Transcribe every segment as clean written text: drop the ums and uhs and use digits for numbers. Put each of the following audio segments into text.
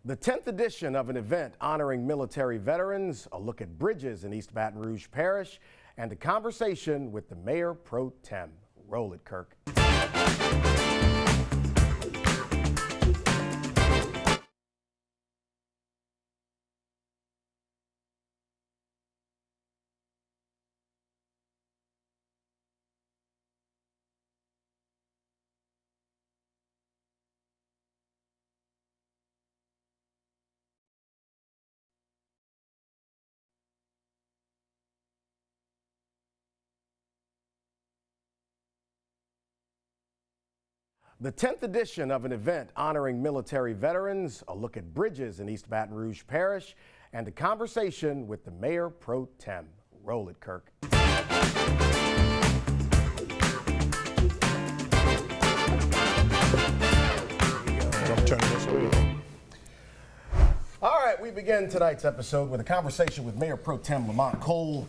The 10th edition of an event honoring military veterans, a look at bridges in East Baton Rouge Parish, and a conversation with the Mayor Pro Tem. Roll it, Kirk. The 10th edition of an event honoring military veterans, a look at bridges in East Baton Rouge Parish, and a conversation with the Mayor Pro Tem. Roll it, Kirk. All right, we begin tonight's episode with a conversation with Mayor Pro Tem Lamont Cole,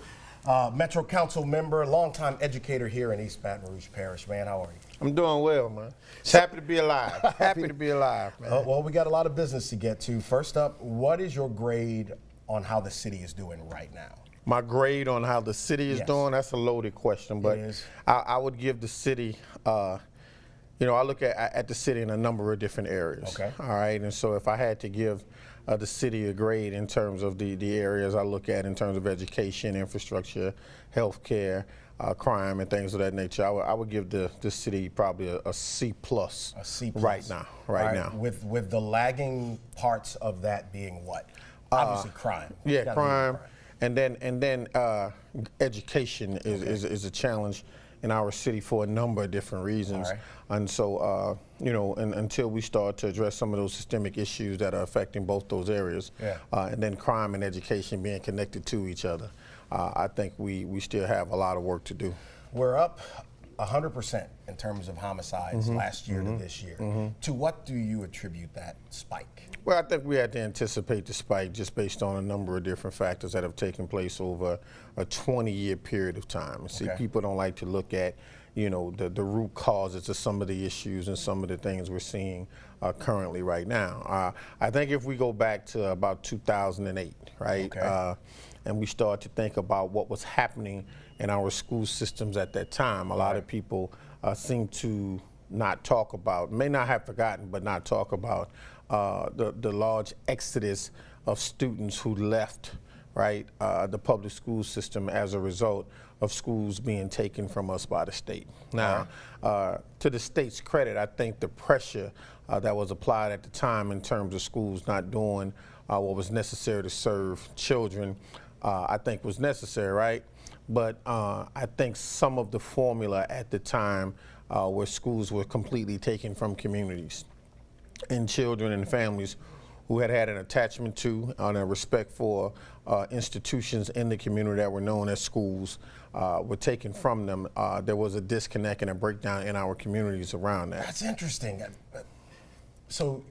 Metro Council member, longtime educator here in East Baton Rouge Parish. Man, how are you? I'm doing well, man. Happy to be alive. Happy to be alive, man. Well, we got a lot of business to get to. First up, what is your grade on how the city is doing right now? My grade on how the city is doing, that's a loaded question, but I would give the city, I look at the city in a number of different areas. Okay. All right, and so if I had to give the city a grade in terms of the areas I look at in terms of education, infrastructure, healthcare, crime, and things of that nature, I would give the city probably a C+. A C+. Right now. Now. With the lagging parts of that being what? Obviously crime. Yeah, crime. And then education is a challenge in our city for a number of different reasons. Right. And so, until we start to address some of those systemic issues that are affecting both those areas, and then crime and education being connected to each other, I think we still have a lot of work to do. We're up 100% in terms of homicides last year to this year. To what do you attribute that spike? Well, I think we had to anticipate the spike just based on a number of different factors that have taken place over a 20-year period of time. See, people don't like to look at, the root causes of some of the issues and some of the things we're seeing currently right now. I think if we go back to about 2008, right, and we start to think about what was happening in our school systems at that time, a lot of people seem to not talk about, may not have forgotten, but not talk about the large exodus of students who left, right, the public school system as a result of schools being taken from us by the state. Now, to the state's credit, I think the pressure that was applied at the time in terms of schools not doing what was necessary to serve children, I think was necessary, right? But I think some of the formula at the time where schools were completely taken from communities and children and families who had an attachment to and a respect for institutions in the community that were known as schools were taken from them. There was a disconnect and a breakdown in our communities around that. That's interesting. So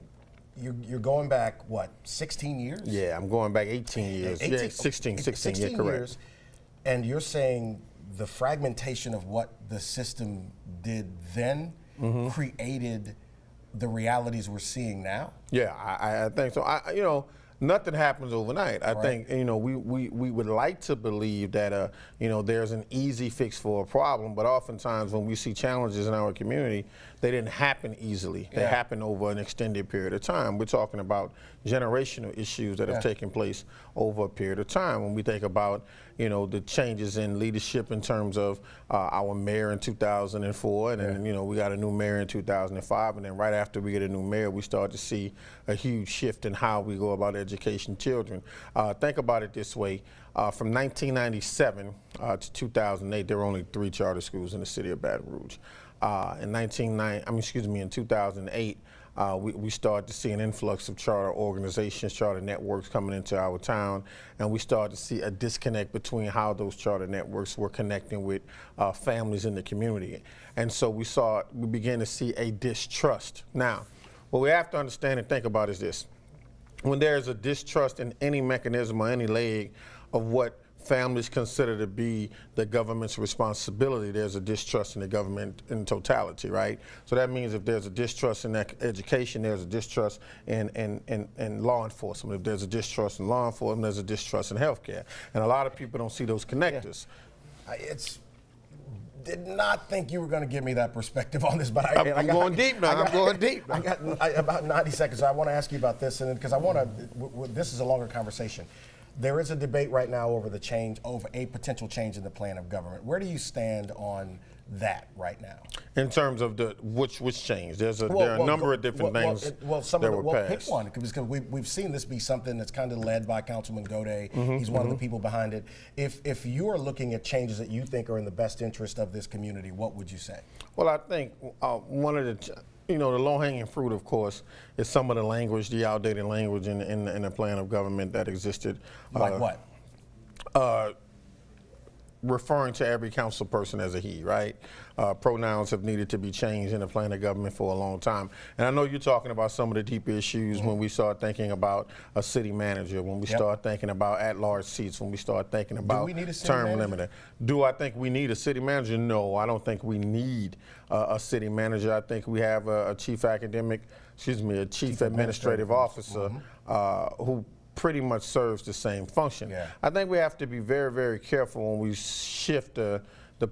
you're going back, what, 16 years? Yeah, I'm going back 18 years. 16 yeah, correct. Years, and you're saying the fragmentation of what the system did then created the realities we're seeing now? Yeah, I think so. Nothing happens overnight. I think, we would like to believe that, there's an easy fix for a problem, but oftentimes when we see challenges in our community, they didn't happen easily. They happen over an extended period of time. We're talking about generational issues that have taken place over a period of time. When we think about, the changes in leadership in terms of our mayor in 2004, and then, we got a new mayor in 2005, and then right after we get a new mayor, we start to see a huge shift in how we go about education children. Think about it this way. From 1997 to 2008, there were only 3 charter schools in the city of Baton Rouge. In 2008, we started to see an influx of charter organizations, charter networks coming into our town, and we started to see a disconnect between how those charter networks were connecting with families in the community. And so we began to see a distrust. Now, what we have to understand and think about is this. When there's a distrust in any mechanism or any leg of what families consider to be the government's responsibility, there's a distrust in the government in totality, right? So that means if there's a distrust in education, there's a distrust in law enforcement. If there's a distrust in law enforcement, there's a distrust in healthcare. And a lot of people don't see those connectors. Did not think you were going to give me that perspective on this, but I'm going deep now. I'm going deep. I got about 90 seconds. So I want to ask you about this, and because I want to. This is a longer conversation. There is a debate right now over a potential change in the plan of government. Where do you stand on that right now? In terms of which change, there are a number of different things that were passed. Pick one, because we've seen this be something that's kind of led by Councilman Godey. He's one of the people behind it. If you are looking at changes that you think are in the best interest of this community, what would you say? Well, I think one of the low-hanging fruit, of course, is some of the language, the outdated language in the plan of government that existed. Like what? Referring to every council person as a he, right? Pronouns have needed to be changed in the plan of government for a long time. And I know you're talking about some of the deeper issues when we start thinking about a city manager, when we start thinking about at-large seats, when we start thinking about term limiter. Do I think we need a city manager? No, I don't think we need a city manager. I think we have a chief administrative officer who pretty much serves the same function. I think we have to be very, very careful when we shift the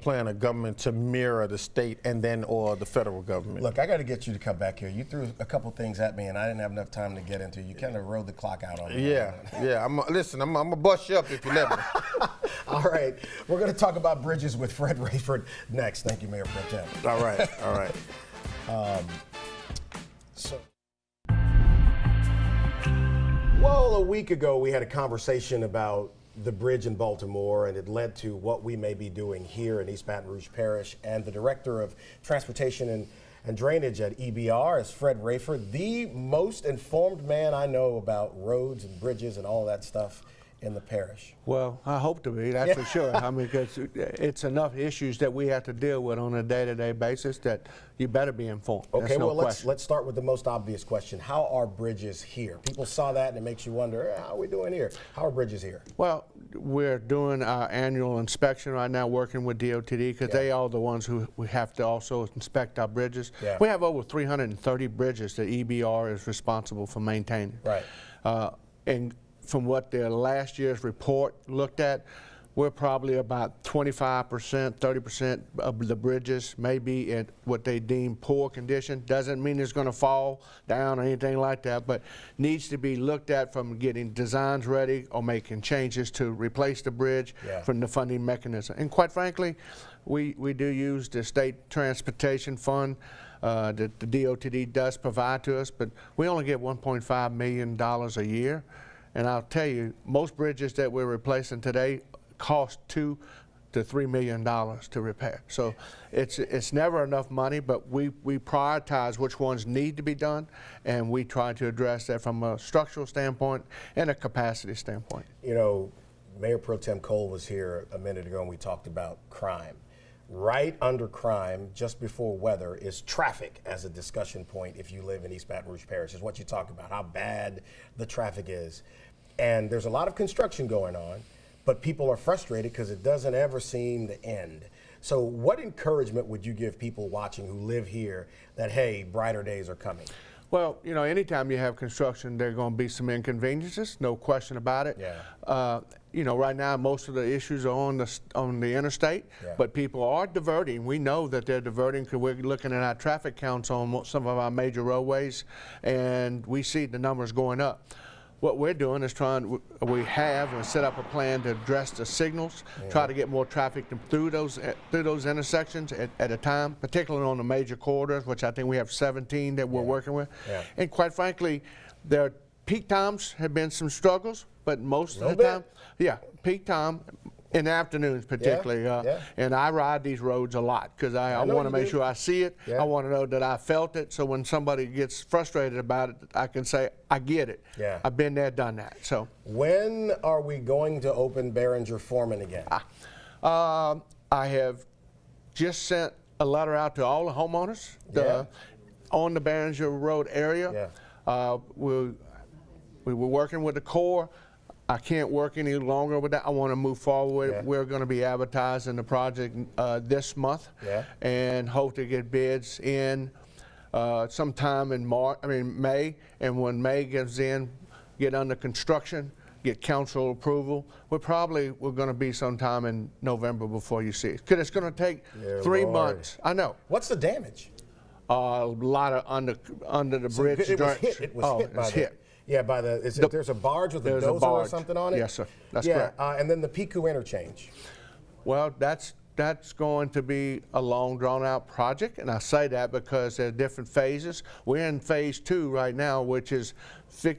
plan of government to mirror the state or the federal government. Look, I got to get you to come back here. You threw a couple things at me, and I didn't have enough time to get into. You kind of rode the clock out on me. Yeah. I'm gonna bust you up if you let me. All right, we're going to talk about bridges with Fred Rayford next. Thank you, Mayor Pro Tem. All right. Well, a week ago we had a conversation about the bridge in Baltimore, and it led to what we may be doing here in East Baton Rouge Parish. And the Director of Transportation and Drainage at EBR is Fred Rayford, the most informed man I know about roads and bridges and all that stuff in the parish. Well, I hope to be, that's for sure. I mean, because it's enough issues that we have to deal with on a day-to-day basis that you better be informed. Okay, well, let's start with the most obvious question. How are bridges here? People saw that and it makes you wonder, how are we doing here? How are bridges here? Well, we're doing our annual inspection right now, working with DOTD, because they are the ones who we have to also inspect our bridges. We have over 330 bridges that EBR is responsible for maintaining. Right. And from what their last year's report looked at, we're probably about 25%, 30% of the bridges may be in what they deem poor condition. Doesn't mean it's going to fall down or anything like that, but needs to be looked at from getting designs ready or making changes to replace the bridge from the funding mechanism. And quite frankly, we do use the state transportation fund that the DOTD does provide to us, but we only get $1.5 million a year. And I'll tell you, most bridges that we're replacing today cost $2 to $3 million to repair. So it's never enough money, but we prioritize which ones need to be done, and we try to address that from a structural standpoint and a capacity standpoint. You know, Mayor Pro Tem Cole was here a minute ago and we talked about crime. Right under crime, just before weather, is traffic as a discussion point if you live in East Baton Rouge Parish, is what you talk about, how bad the traffic is. And there's a lot of construction going on, but people are frustrated because it doesn't ever seem to end. So what encouragement would you give people watching who live here that, hey, brighter days are coming? Well, you know, anytime you have construction, there are going to be some inconveniences, no question about it. You know, right now most of the issues are on the interstate, but people are diverting. We know that they're diverting because we're looking at our traffic counts on some of our major roadways, and we see the numbers going up. What we're doing is we set up a plan to address the signals, try to get more traffic through those intersections at a time, particularly on the major corridors, which I think we have 17 that we're working with. And quite frankly, their peak times have been some struggles, but most of the time, peak time in the afternoons particularly. And I ride these roads a lot because I want to make sure I see it. I want to know that I felt it. So when somebody gets frustrated about it, I can say, I get it. I've been there, done that. So when are we going to open Behringer Foreman again? I have just sent a letter out to all the homeowners on the Behringer Road area. We were working with the Corps. I can't work any longer with that. I want to move forward. Yeah. We're going to be advertising the project this month, and hope to get bids in sometime in May. And when May gets in, get under construction, get council approval. We're going to be sometime in November before you see it. Because it's going to take 3 months. I know. What's the damage? A lot of under the bridge. It was hit. It was hit by the. Yeah, by the. There's a barge with a dozer or something on it. Yes, sir. That's correct. And then the Piku interchange. Well, that's going to be a long, drawn-out project, and I say that because there are different phases. We're in phase 2 right now, which is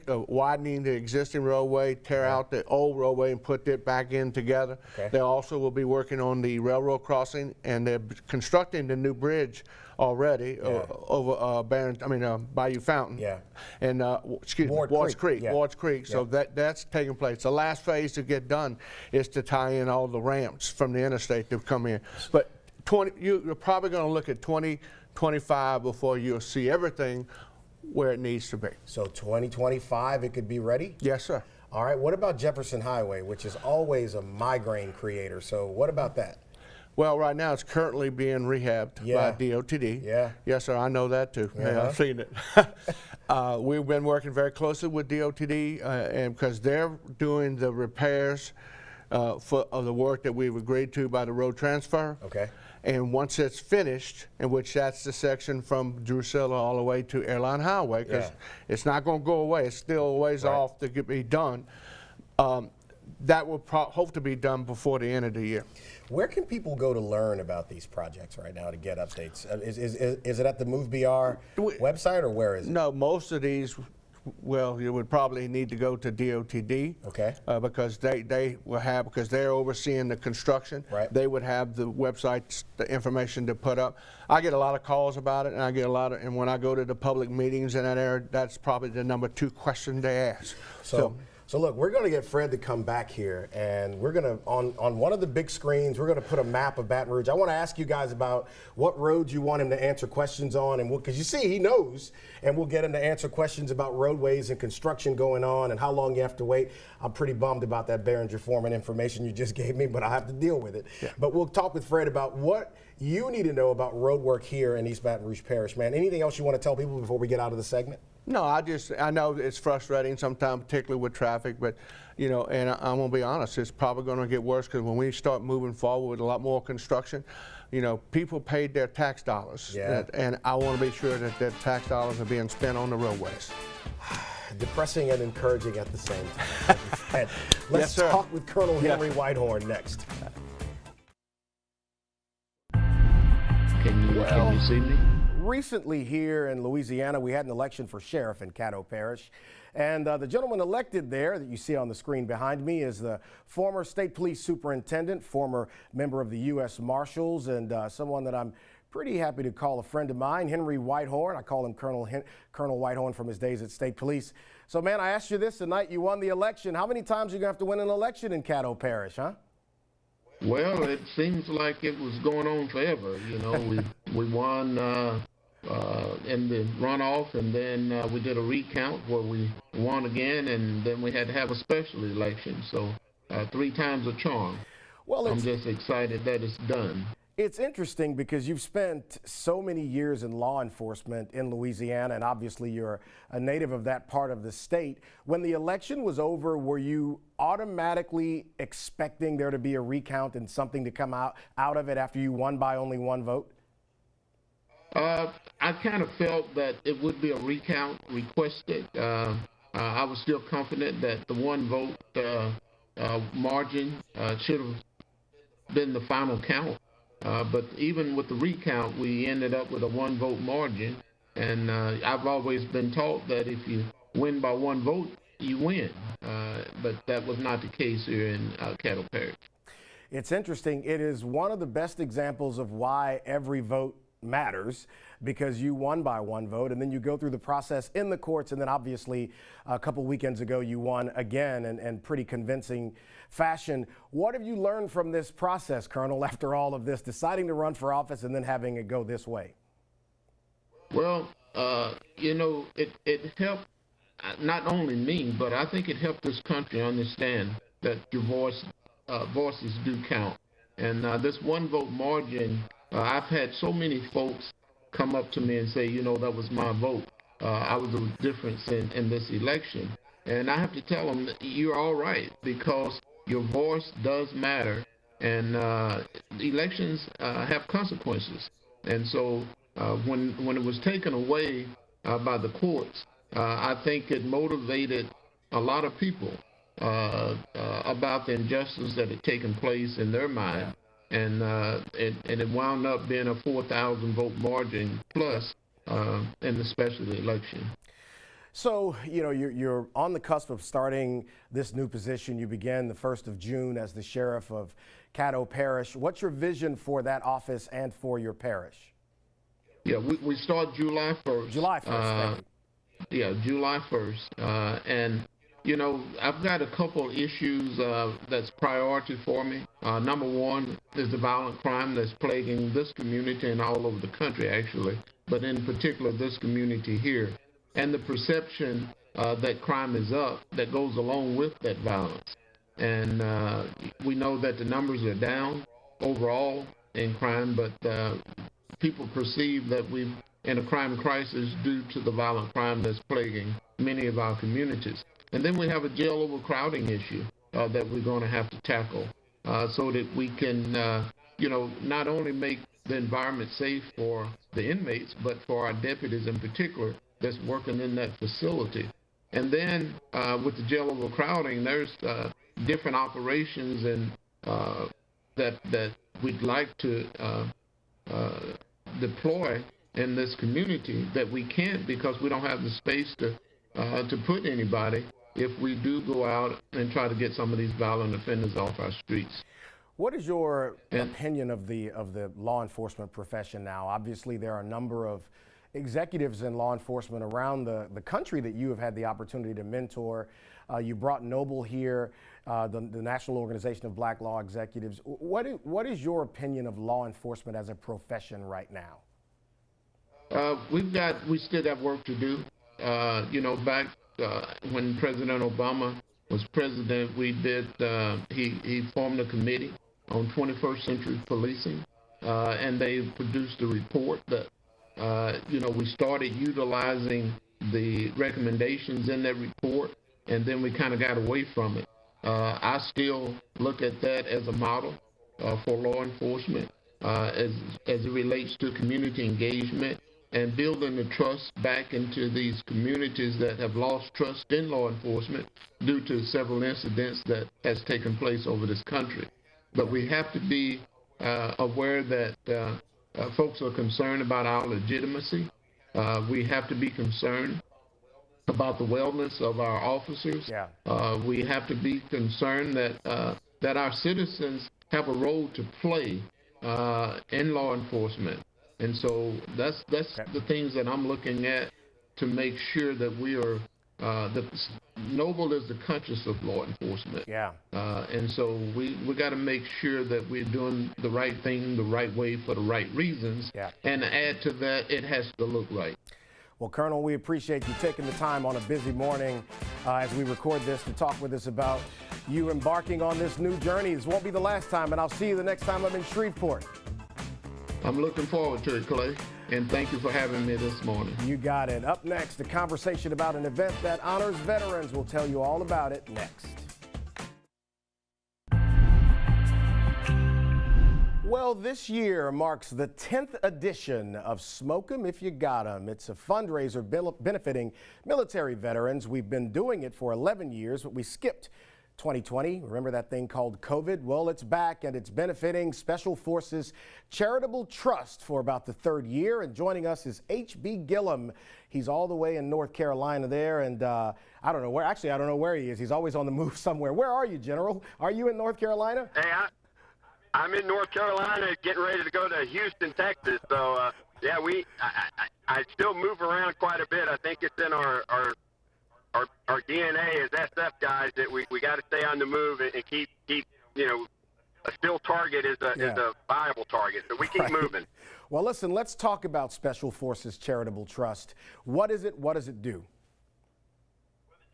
widening the existing roadway, tear out the old roadway, and put it back in together. They also will be working on the railroad crossing, and they're constructing the new bridge already over Bayou Fountain. And Wards Creek. So that's taking place. The last phase to get done is to tie in all the ramps from the interstate to come in. But you're probably going to look at 2025 before you'll see everything where it needs to be. So 2025 it could be ready? Yes, sir. All right, what about Jefferson Highway, which is always a migraine creator? So what about that? Well, right now it's currently being rehabbed by DOTD. Yes, sir, I know that too. I've seen it. We've been working very closely with DOTD and because they're doing the repairs of the work that we've agreed to by the road transfer. And once it's finished, in which that's the section from Drusilla all the way to Airline Highway, because it's not going to go away. It's still a ways off to be done. That will hope to be done before the end of the year. Where can people go to learn about these projects right now to get updates? Is it at the MoveBR website, or where is it? No, most of these, well, you would probably need to go to DOTD. Because they will have, because they're overseeing the construction, they would have the websites, the information to put up. I get a lot of calls about it, and I get a lot of, and when I go to the public meetings in that area, that's probably the #2 question they ask. So look, we're going to get Fred to come back here, and we're going to, on one of the big screens, we're going to put a map of Baton Rouge. I want to ask you guys about what roads you want him to answer questions on, and because you see, he knows, and we'll get him to answer questions about roadways and construction going on and how long you have to wait. I'm pretty bummed about that Behringer Foreman information you just gave me, but I have to deal with it. But we'll talk with Fred about what you need to know about road work here in East Baton Rouge Parish, man. Anything else you want to tell people before we get out of the segment? No, I know it's frustrating sometimes, particularly with traffic, but, you know, and I'm going to be honest, it's probably going to get worse because when we start moving forward with a lot more construction, you know, people paid their tax dollars. And I want to be sure that their tax dollars are being spent on the roadways. Depressing and encouraging at the same time. Let's talk with Colonel Henry Whitehorn next. Can you see me? Recently here in Louisiana, we had an election for sheriff in Caddo Parish. And the gentleman elected there that you see on the screen behind me is the former state police superintendent, former member of the U.S. Marshals, and someone that I'm pretty happy to call a friend of mine, Henry Whitehorn. I call him Colonel Whitehorn from his days at state police. So, man, I asked you this the night you won the election. How many times are you going to have to win an election in Caddo Parish, huh? Well, it seems like it was going on forever. You know, we won in the runoff, and then we did a recount where we won again, and then we had to have a special election. So 3 times a charm. Well, I'm just excited that it's done. It's interesting because you've spent so many years in law enforcement in Louisiana, and obviously you're a native of that part of the state. When the election was over, were you automatically expecting there to be a recount and something to come out of it after you won by only 1 vote? I kind of felt that it would be a recount requested. I was still confident that the 1 vote margin should have been the final count. But even with the recount, we ended up with a 1 vote margin. And I've always been taught that if you win by 1 vote, you win. But that was not the case here in Caddo Parish. It's interesting. It is one of the best examples of why every vote matters, because you won by 1 vote, and then you go through the process in the courts, and then obviously a couple weekends ago you won again in pretty convincing fashion. What have you learned from this process, Colonel, after all of this, deciding to run for office and then having it go this way? Well, you know, it helped. not only me, but I think it helped this country understand that your voices do count. And this one vote margin, I've had so many folks come up to me and say, that was my vote. I was the difference in this election. And I have to tell them, you're all right, because your voice does matter. And elections have consequences. And so when it was taken away by the courts, I think it motivated a lot of people about the injustice that had taken place in their mind. And it wound up being a 4,000 vote margin plus in the special election. So, you're on the cusp of starting this new position. You began the 1st of June as the sheriff of Caddo Parish. What's your vision for that office and for your parish? Yeah, we start July 1st. July 1st, yeah, July 1st. And, I've got a couple issues that's priority for me. Number one is the violent crime that's plaguing this community and all over the country, actually, but in particular this community here. And the perception that crime is up that goes along with that violence. And we know that the numbers are down overall in crime, but people perceive that we're in a crime crisis due to the violent crime that's plaguing many of our communities. And then we have a jail overcrowding issue that we're going to have to tackle so that we can, not only make the environment safe for the inmates, but for our deputies in particular that's working in that facility. And then with the jail overcrowding, there's different operations and that we'd like to deploy in this community that we can't because we don't have the space to put anybody if we do go out and try to get some of these violent offenders off our streets. What is your opinion of the law enforcement profession now? Obviously, there are a number of executives in law enforcement around the country that you have had the opportunity to mentor. You brought Noble here, the National Organization of Black Law Executives. What is your opinion of law enforcement as a profession right now? We still have work to do. Back when President Obama was president, he formed a committee on 21st century policing, and they produced a report that we started utilizing the recommendations in that report, and then we kind of got away from it. I still look at that as a model for law enforcement as it relates to community engagement and building the trust back into these communities that have lost trust in law enforcement due to several incidents that has taken place over this country. But we have to be aware that folks are concerned about our legitimacy. We have to be concerned about the wellness of our officers. Yeah. We have to be concerned that our citizens have a role to play in law enforcement. And so that's the things that I'm looking at to make sure that we are Noble is the conscience of law enforcement. Yeah. And so we got to make sure that we're doing the right thing the right way for the right reasons. Yeah. And to add to that, it has to look right. Well, Colonel, we appreciate you taking the time on a busy morning as we record this to talk with us about you embarking on this new journey. This won't be the last time, and I'll see you the next time I'm in Shreveport. I'm looking forward to it, Clay, and thank you for having me this morning. You got it. Up next, a conversation about an event that honors veterans. We'll tell you all about it next. Well, this year marks the 10th edition of Smoke 'Em If You Got 'Em. It's a fundraiser benefiting military veterans. We've been doing it for 11 years, but we skipped 2020. Remember that thing called COVID? Well, it's back, and it's benefiting Special Forces Charitable Trust for about the third year. And joining us is H.B. Gillum. He's all the way in North Carolina there, and I don't know where. Actually, I don't know where he is. He's always on the move somewhere. Where are you, General? Are you in North Carolina? Hey, I'm in North Carolina, getting ready to go to Houston, Texas. So, yeah, I still move around quite a bit. I think it's in our DNA as SF guys that we got to stay on the move and keep a still target is a viable target. So we keep moving. Well, listen, let's talk about Special Forces Charitable Trust. What is it? What does it do?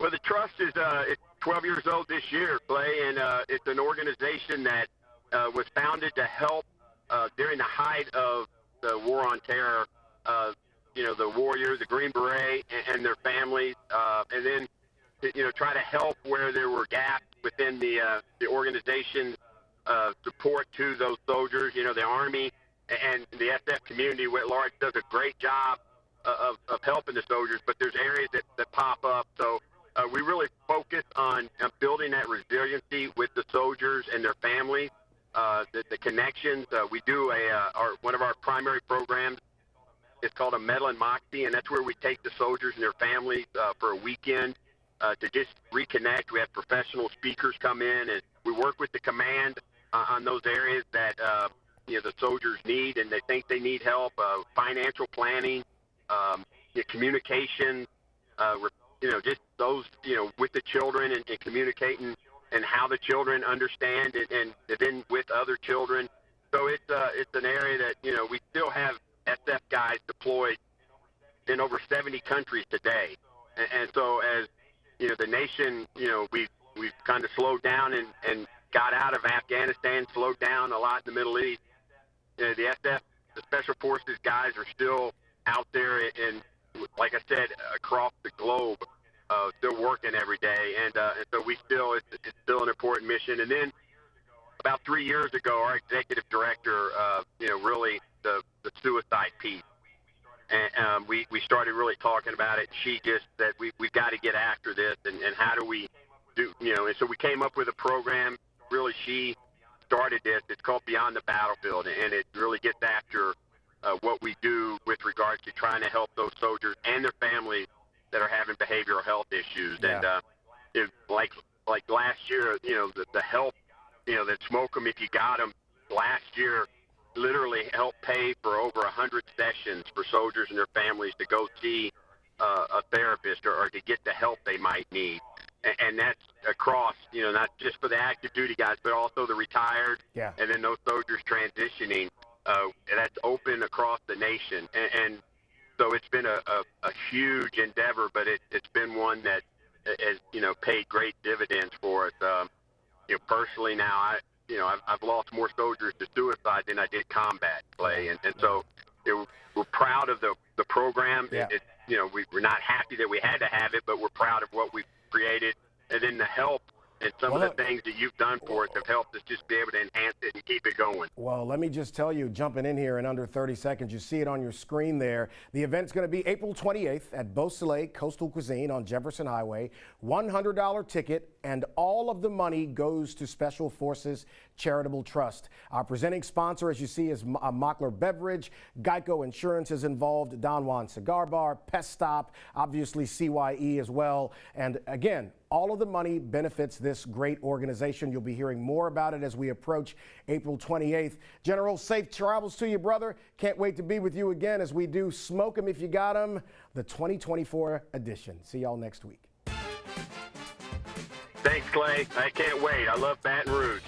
Well, the trust is it's 12 years old this year, Clay, and it's an organization that was founded to help during the height of the War on Terror. The warriors, the Green Beret, and their families, and then try to help where there were gaps within the organization's support to those soldiers. The Army and the SF community at large does a great job of helping the soldiers, but there's areas that pop up. So we really focus on building that resiliency with the soldiers and their families, the connections. We do one of our primary programs. It's called a Medal and Moxie, and that's where we take the soldiers and their families for a weekend to just reconnect. We have professional speakers come in, and we work with the command on those areas that the soldiers need, and they think they need help. Financial planning, communication, just those with the children and communicating and how the children understand it, and then with other children. So it's an area that we still have SF guys deployed in over 70 countries today, and so as the nation, we've kind of slowed down and got out of Afghanistan, slowed down a lot in the Middle East. The SF, the Special Forces guys are still out there, and like I said, across the globe, still working every day, and so it's still an important mission. And then about 3 years ago, our executive director, really the suicide piece. And we started really talking about it. She just said, we've got to get after this, and how do we do, and so we came up with a program. Really, she started this. It's called Beyond the Battlefield, and it really gets after what we do with regards to trying to help those soldiers and their families that are having behavioral health issues. Yeah. And like last year, the help, that Smoke 'em If You Got 'em last year literally helped pay for over 100 sessions for soldiers and their families to go see a therapist or to get the help they might need. And that's across, not just for the active duty guys, but also the retired, and then those soldiers transitioning. That's open across the nation. And so it's been a huge endeavor, but it's been one that has, paid great dividends for us. Personally now, I've lost more soldiers to suicide than I did combat, Clay, and so we're proud of the program. Yeah. We're not happy that we had to have it, but we're proud of what we've created, and then the help and some of the things that you've done for us have helped us just be able to enhance it and keep it going. Well, let me just tell you, jumping in here in under 30 seconds, you see it on your screen there. The event's going to be April 28th at Beau Soleil Coastal Cuisine on Jefferson Highway. $100 ticket, and all of the money goes to Special Forces Charitable Trust. Our presenting sponsor, as you see, is Mockler Beverage. Geico Insurance is involved. Don Juan Cigar Bar, Pest Stop, obviously CYE as well. And again, all of the money benefits this great organization. You'll be hearing more about it as we approach April 28th. General, safe travels to you, brother. Can't wait to be with you again as we do Smoke 'em If You Got 'em, the 2024 edition. See y'all next week. Thanks, Clay. I can't wait. I love Baton Rouge.